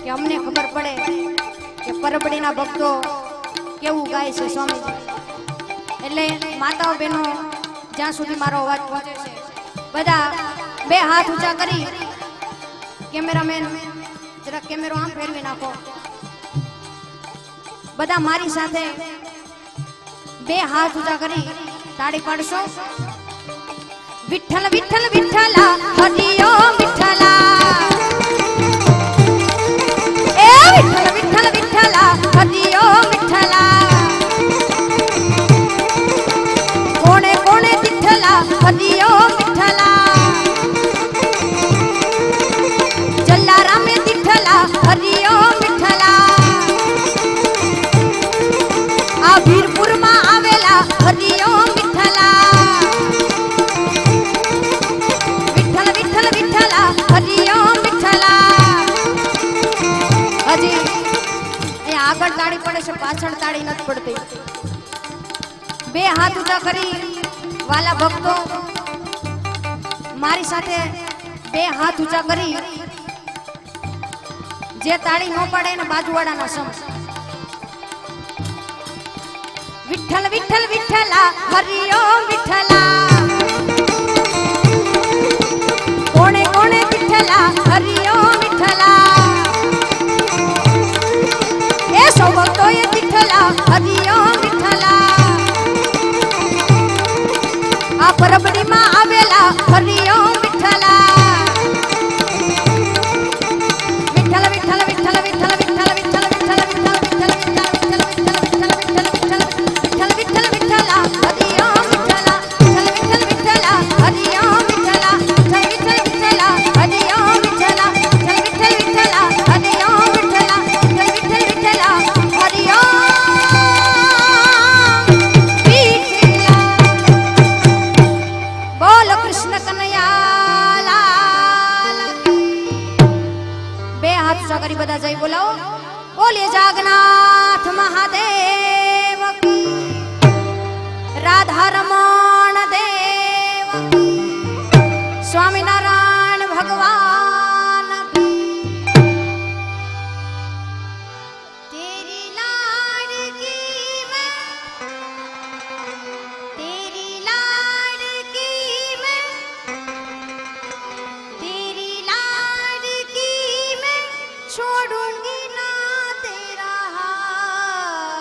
કે અમને ખબર પડે કે પરબડીના ભક્તો કેવું ગાય છે સ્વામીજી। એટલે માતાઓ બહેનો જ્યાં સુધી મારો અવાજ પહોંચે છે બધા બે હાથ ઊંચા કરી કેમેરામેન જરા કેમેરો આમ ફેરવી નાખો। બધા મારી સાથે બે હાથ ઊંચા કરી તાળી પાડશો। વિઠ્ઠલ વિઠ્ઠલ વિઠ્ઠલા હરિઓમ વિઠ્ઠલા એ વિઠ્ઠલ વિઠ્ઠલ વિઠ્ઠલા હરિઓમ વિઠ્ઠલા કોણે કોણે વિઠ્ઠલા હરિઓમ વિઠ્ઠલા જલારામે વિઠ્ઠલા હરિઓમ વિઠ્ઠલા આ વીરપુરમાં આવેલા હરિઓમ વિઠ્ઠલા વિઠ્ઠલ વિઠ્ઠલ વિઠ્ઠલા હરિઓમ વિઠ્ઠલા। હજી અહીંયા આગળ તાળી પડે છે પાછળ તાળી નથી પડતી। બે હાથ ઊંચા કરી વાલા ભક્તો મારી સાથે બે હાથ ઊંચા કરી જે તાળી ન પાડે ને બાજુવાળાના સમ। વિઠ્ઠલ વિઠ્ઠલ વિઠ્ઠલા હરિઓમ વિઠ્ઠલા કોણે કોણે વિઠ્ઠલા હરિઓમ વિઠ્ઠલા એ સૌ ભક્તોએ વિઠ્ઠલા હરિઓમ વિઠ્ઠલા આ પરબડીમાં આવેલા હરિઓમ વિઠ્ઠલા વિઠ્ઠલ વિઠ્ઠલ વિઠ્ઠલ વિઠ્ઠલ વિઠ્ઠલ વિઠ્ઠલ વિઠ્ઠલ વિઠ્ઠલ વિઠ્ઠલ વિઠ્ઠલા હરિઓમ વિઠ્ઠલા વિઠ્ઠલ વિઠ્ઠલા હરિઓમ વિઠ્ઠલા વિઠ્ઠલ વિઠ્ઠલા હરિઓમ વિઠ્ઠલા વિઠ્ઠલ વિઠ્ઠલા હરિઓમ વિઠ્ઠલા વિઠ્ઠલ વિઠ્ઠલા હરિઓમ બોલો કૃષ્ણ કનૈયા લાલ બે હાથ ઊંચા કરી બધા જય બોલાવો। બોલે જાગનાથ મહાદેવ કી રાધા રમણ દેવ સ્વામિનારાયણ ભગવાન તેરી લાડકી મેં તેરી લાડકી મેં तेरी लाडकी मैं छोड़ूंगी ना तेरा हाथ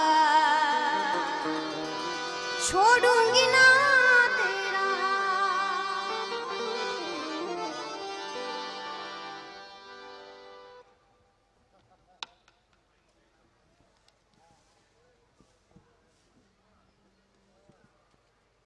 छोड़